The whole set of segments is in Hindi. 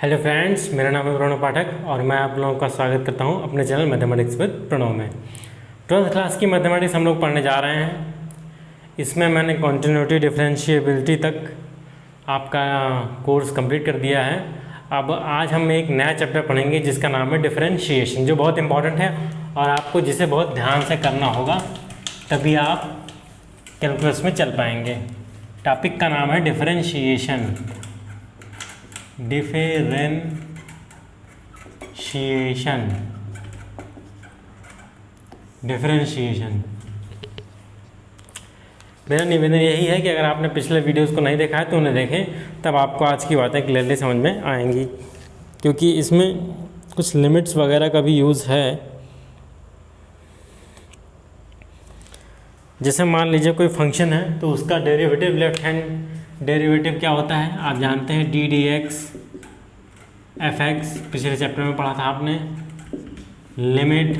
हेलो फ्रेंड्स, मेरा नाम है प्रणव पाठक और मैं आप लोगों का स्वागत करता हूं अपने चैनल मैथमेटिक्स विद प्रणव में। 12th क्लास की मैथमेटिक्स हम लोग पढ़ने जा रहे हैं। इसमें मैंने कॉन्टिन्यूटी डिफरेंशिएबिलिटी तक आपका कोर्स कंप्लीट कर दिया है। अब आज हम एक नया चैप्टर पढ़ेंगे जिसका नाम है डिफरेंशिएशन, जो बहुत इंपॉर्टेंट है और आपको जिसे बहुत ध्यान से करना होगा, तभी आप कैलकुलस में चल पाएंगे। टॉपिक का नाम है डिफरेंशिएशन। डिफरेंशिएशन मेरा निवेदन यही है कि अगर आपने पिछले वीडियोस को नहीं देखा है तो उन्हें देखें, तब आपको आज की बातें क्लियरली समझ में आएंगी, क्योंकि इसमें कुछ लिमिट्स वगैरह का भी यूज़ है। जैसे मान लीजिए कोई फंक्शन है तो उसका डेरिवेटिव, लेफ्ट हैंड डेरिवेटिव क्या होता है आप जानते हैं, d d x f x. पिछले चैप्टर में पढ़ा था आपने। Limit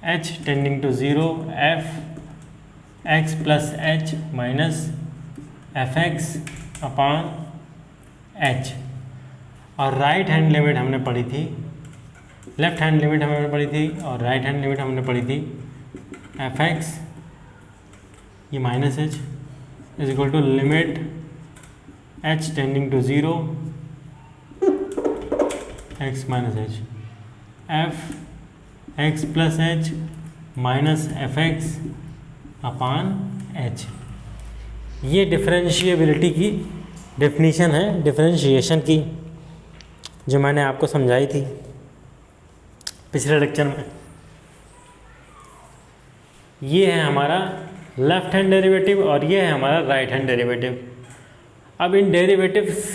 h tending to 0 f x plus h minus f x upon h. और राइट हैंड लिमिट हमने पढ़ी थी, लेफ्ट हैंड लिमिट हमने पढ़ी थी और राइट हैंड लिमिट हमने पढ़ी थी। एफ एक्स ये minus h is equal to limit h tending to 0 x minus h f x plus h minus f x upon h. ये डिफरेंशिएबिलिटी की डेफिनीशन है, डिफरेंशिएशन की, जो मैंने आपको समझाई थी पिछले लेक्चर में। ये है हमारा लेफ्ट हैंड डेरिवेटिव और ये है हमारा राइट हैंड डेरिवेटिव। अब इन डेरिवेटिव्स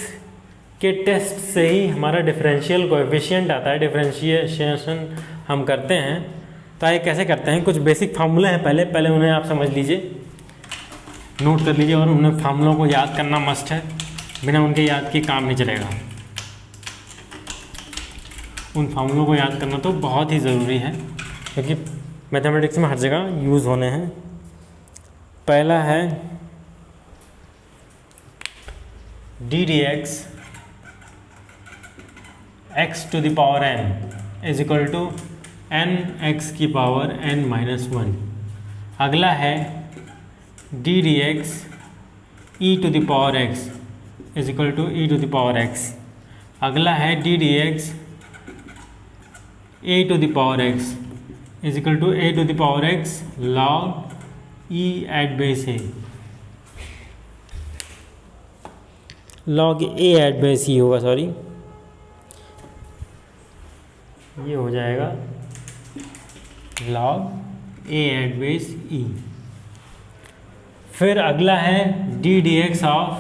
के टेस्ट से ही हमारा डिफरेंशियल कोएफिशिएंट आता है। डिफरेंशिएशन हम करते हैं तो ये कैसे करते हैं, कुछ बेसिक फार्मूले हैं, पहले उन्हें आप समझ लीजिए, नोट कर लीजिए, और उन्हें फार्मूलों को याद करना मस्ट है, बिना उनके याद के काम नहीं चलेगा। उन फार्मूलों को याद करना तो बहुत ही ज़रूरी है, क्योंकि मैथमेटिक्स में हर जगह यूज़ होने हैं। पहला है d d x x to the power n is equal to n x की पावर n माइनस 1। अगला है d d x e to the power x is equal to e to the power x। अगला है d d x a to the power x is equal to a to the power x log e at base a। log a at base e होगा, सॉरी, ये हो जाएगा log a at base e। फिर अगला है d d x of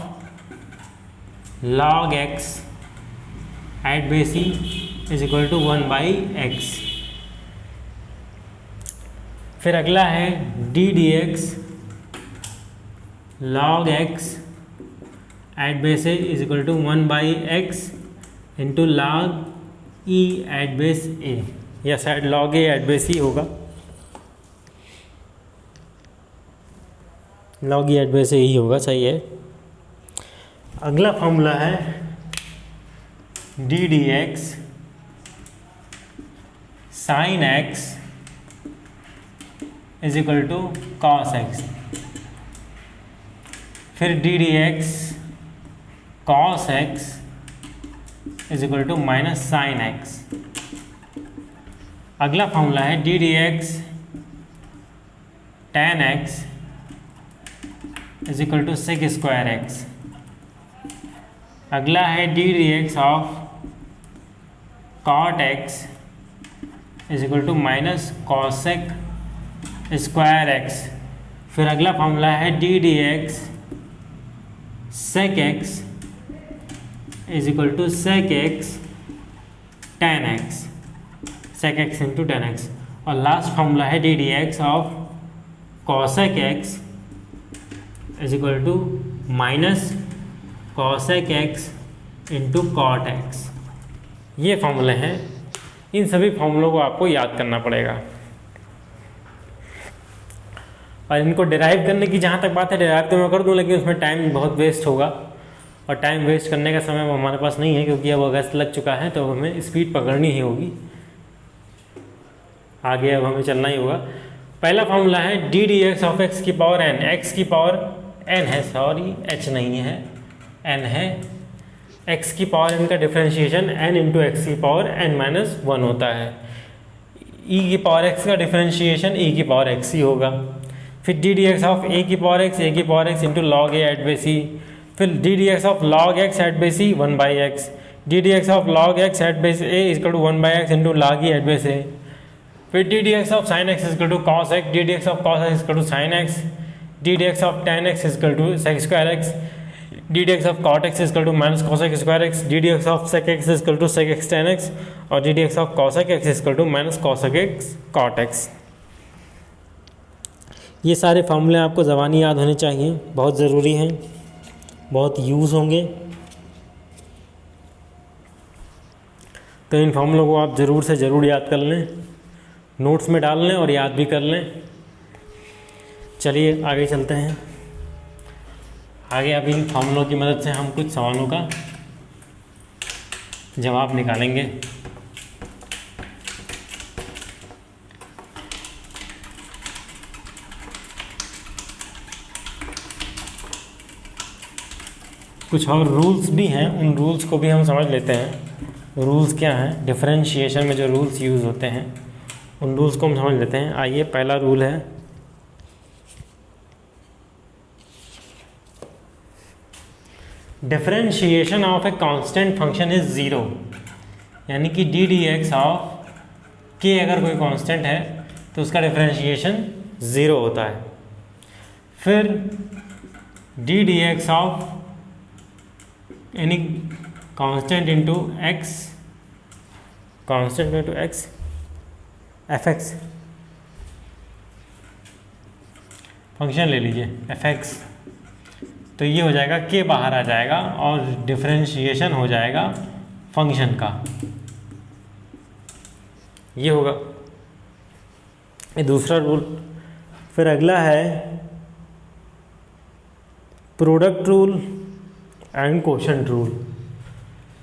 log x at base e is equal to 1 by x. फिर अगला है d d x log x at base a is equal to 1 by x into log e at base a, या शायद log a at base e होगा, log e at base a ही होगा, सही है। अगला फॉर्मूला है d d x sine x is equal to cos x. फिर d d x cos x is equal to minus sine x. अगला फॉर्मूला है d d x tan x is equal to sec square x. अगला है d d x of cot x is equal to minus cosec square x. फिर अगला फॉर्मूला है d d x sec x is equal to sec x tan x, sec x into tan x. और लास्ट फॉर्मूला है d d x of cosec x is equal to minus cosec x into cot x. ये फॉर्मूले हैं, इन सभी फॉर्मूलों को आपको याद करना पड़ेगा। और इनको डिराइव करने की जहाँ तक बात है, डिराइव तो मैं कर दूँ, लेकिन उसमें टाइम बहुत वेस्ट होगा, और टाइम वेस्ट करने का समय हमारे पास नहीं है, क्योंकि अब अगस्त लग चुका है, तो हमें स्पीड पकड़नी ही होगी, आगे अब हमें चलना ही होगा। पहला फॉर्मूला है d d x of x की पावर एन, एक्स की पावर एन है, सॉरी एच नहीं है, एन है, एक्स की पावर एन का डिफरेंशिएशन एन इंटू एक्स की पावर एन माइनस वन होता है, ई की पावर एक्स का डिफरेंशिएशन ई की पावर एक्स ही होगा। फिर डी डी एक्स ऑफ ए की power x into log a at base ई, फिर d d x of log x at base e one by x, d d x of log x at base a equal to one by x into log e at base a, फिर d d x of sine x equal to cos x, d d x of cos x equal to sine x, d d x of tan x equal to sec square x, d d x of cot x equal to minus cos x square x, d d x of sec x equal to sec x tan x, और d d x of cos x equal to minus cos x cot x. ये सारे फार्मूले आपको ज़बानी याद होने चाहिए, बहुत ज़रूरी हैं, बहुत यूज़ होंगे, तो इन फार्मूलों को आप ज़रूर से ज़रूर याद कर लें, नोट्स में डाल लें और याद भी कर लें। चलिए आगे चलते हैं। आगे अब इन फार्मूलों की मदद से हम कुछ सवालों का जवाब निकालेंगे। कुछ और रूल्स भी हैं, उन रूल्स को भी हम समझ लेते हैं। रूल्स क्या हैं, डिफरेंशिएशन में जो रूल्स यूज़ होते हैं उन रूल्स को हम समझ लेते हैं। आइए, पहला रूल है differentiation of a constant function is zero, यानी कि डी डी एक्स ऑफ के अगर कोई कांस्टेंट है तो उसका डिफरेंशिएशन ज़ीरो होता है। फिर d d x of any constant into x, constant into x f x, function ले लीजिए एफ एक्स, तो ये हो जाएगा के बाहर आ जाएगा और डिफरेंशिएशन हो जाएगा फंक्शन का, ये होगा ये दूसरा रूल। फिर अगला है product rule and quotient rule.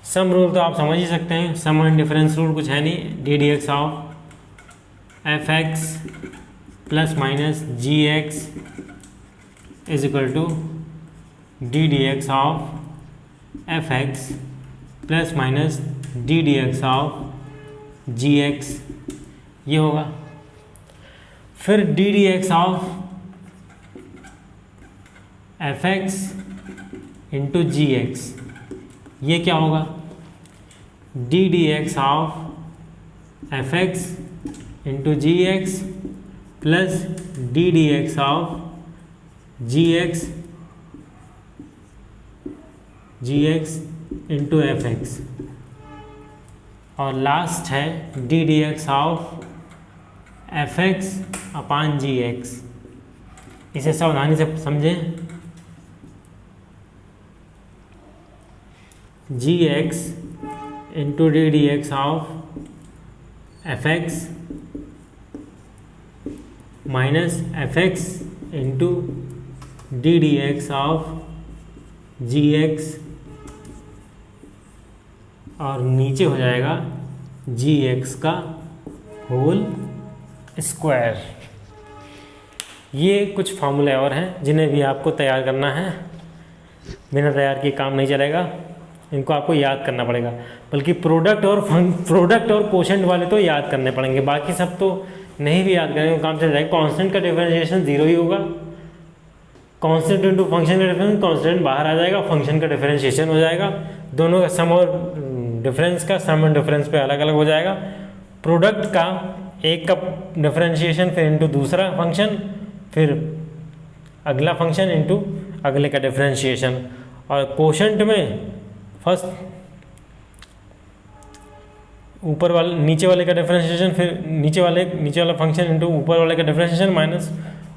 Sum rule तो आप समझ ही सकते हैं, सम एंड डिफरेंस रूल कुछ है नहीं, d d x of f x plus minus g x is equal to d d x of f x plus minus d d x of g x, ये होगा। फिर d d x of f x into g x, ये क्या होगा, d d x of f x into g x plus d d x of g x into f x, और लास्ट है d d x of f x upon g x. इसे सावधानी से समझें, g x into d d x of f x minus f x into d d x of g x, और नीचे हो जाएगा जी एक्स का होल स्क्वायर। ये कुछ फार्मूले और हैं जिन्हें भी आपको तैयार करना है, बिना तैयार किए काम नहीं चलेगा, इनको आपको याद करना पड़ेगा। बल्कि प्रोडक्ट और कोशेंट वाले तो याद करने पड़ेंगे, बाकी सब तो नहीं भी याद करेंगे काम चल जाएगा। कांस्टेंट का डिफरेंशिएशन ज़ीरो ही होगा, कांस्टेंट इंटू फंक्शन का डिफरेंस, कांस्टेंट बाहर आ जाएगा, फंक्शन का डिफरेंशिएशन हो जाएगा, दोनों का सम और डिफरेंस का सम और डिफरेंस पे अलग अलग हो जाएगा। प्रोडक्ट का एक का डिफरेंशिएशन फिर इंटू दूसरा फंक्शन, फिर अगला फंक्शन इंटू अगले का डिफरेंशिएशन, और कोशेंट में फर्स्ट ऊपर वाले नीचे वाले का डिफरेंशिएशन, फिर नीचे वाला फंक्शन इंटू ऊपर वाले का डिफरेंशिएशन माइनस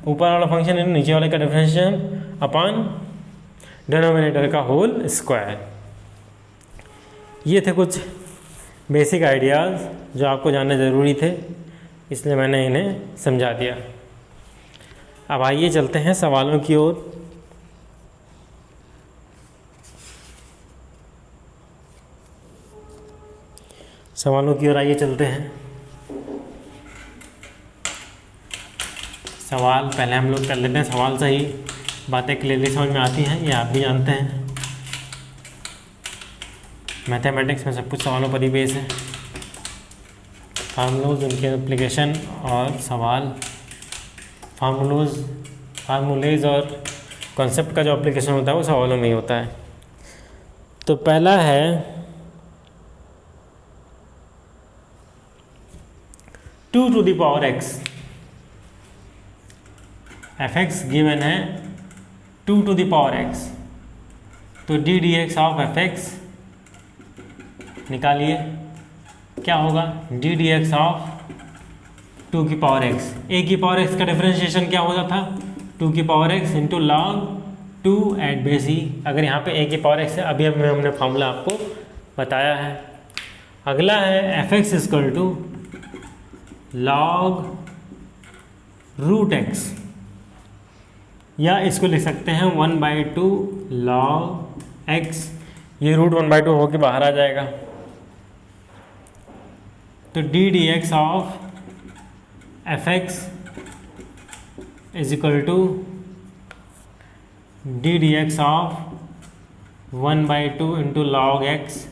ऊपर वाला फंक्शन इंटू नीचे वाले का डिफरेंशिएशन अपान डिनोमिनेटर का होल स्क्वायर। ये थे कुछ बेसिक आइडियाज़ जो आपको जानने ज़रूरी थे, इसलिए मैंने इन्हें समझा दिया। अब आइए चलते हैं सवालों की ओर। सवालों की ओर आइए चलते हैं। सवाल पहले हम लोग कर लेते हैं। सवाल से ही बातें क्लियरली समझ में आती हैं, ये आप भी जानते हैं। मैथमेटिक्स में सब कुछ सवालों पर ही बेस है। फार्मूलोज, उनके एप्लीकेशन और सवाल, फार्मूलेज और कॉन्सेप्ट का जो एप्लीकेशन होता है वो सवालों में ही होता है। तो पहला है 2 to the power x। fx given है 2 to the power x, तो d d x of fx निकालिए। क्या होगा? डी डी एक्स ऑफ 2 की पावर x। a की पावर x का डिफरेंशिएशन क्या होता था? 2 की power x into log 2 at base e. अगर यहाँ पे a की पावर x है, अभी हमने फॉर्मूला आपको बताया है। अगला है fx equal to log root x, या इसको लिख सकते हैं 1/2 लॉग x। ये रूट 1/2 होके बाहर आ जाएगा। तो d d x of f x is equal to d d x of 1/2 into log x,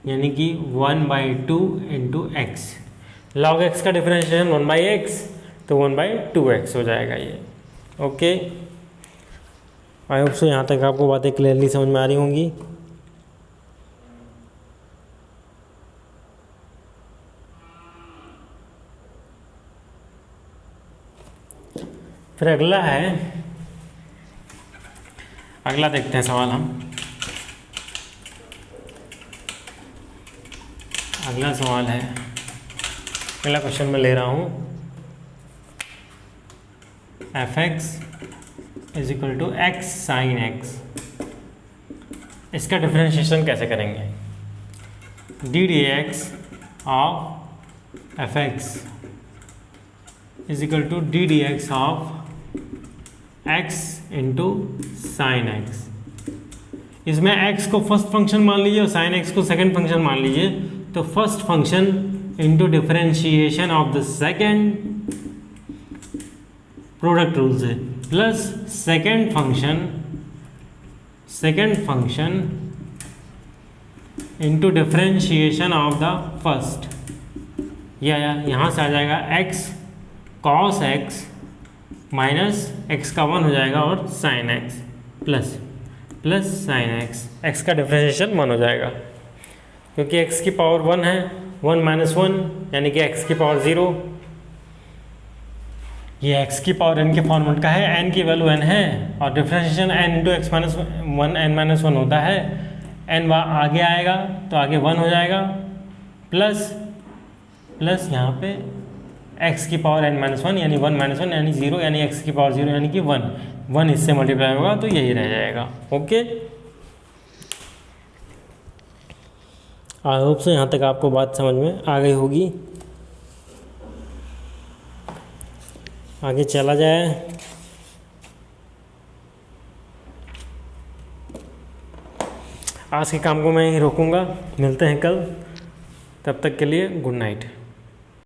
यानी कि 1/2 इंटू एक्स। लॉग एक्स का डिफरेंशिएशन 1/x, तो 1/2x हो जाएगा ये। ओके, आई होप सो यहाँ तक आपको बातें क्लियरली समझ में आ रही होंगी। फिर अगला देखते हैं सवाल हम। अगला सवाल है, अगला क्वेश्चन मैं ले रहा हूँ f x is equal to x sine x. इसका डिफरेंशिएशन कैसे करेंगे? D d x of f x is equal to d d x of x into sine x. इसमें x को फर्स्ट फंक्शन मान लीजिए और साइन x को सेकंड फंक्शन मान लीजिए। तो first function into differentiation of the second, product rule से, plus second function into differentiation of the first, या यहाँ से आ जाएगा x cos x minus x का 1 हो जाएगा और sine x plus sine x का डिफरेंशिएशन 1 हो जाएगा, क्योंकि x की पावर 1 है। 1 माइनस 1 यानी कि x की पावर 0। ये x की पावर n के फॉर्मेट का है, n की वैल्यू n है और differentiation n into x minus 1 n minus 1 होता है। n आगे आएगा तो आगे 1 हो जाएगा, प्लस यहाँ पे x की पावर n माइनस 1 यानी 1 माइनस 1 यानी 0, यानी x की पावर 0 यानी कि 1 इससे मल्टीप्लाई होगा तो यही रह जाएगा। ओके, आई होप से यहाँ तक आपको बात समझ में आ गई होगी। आगे चला जाए। आज के काम को मैं यहीं रोकूंगा। मिलते हैं कल, तब तक के लिए गुड नाइट।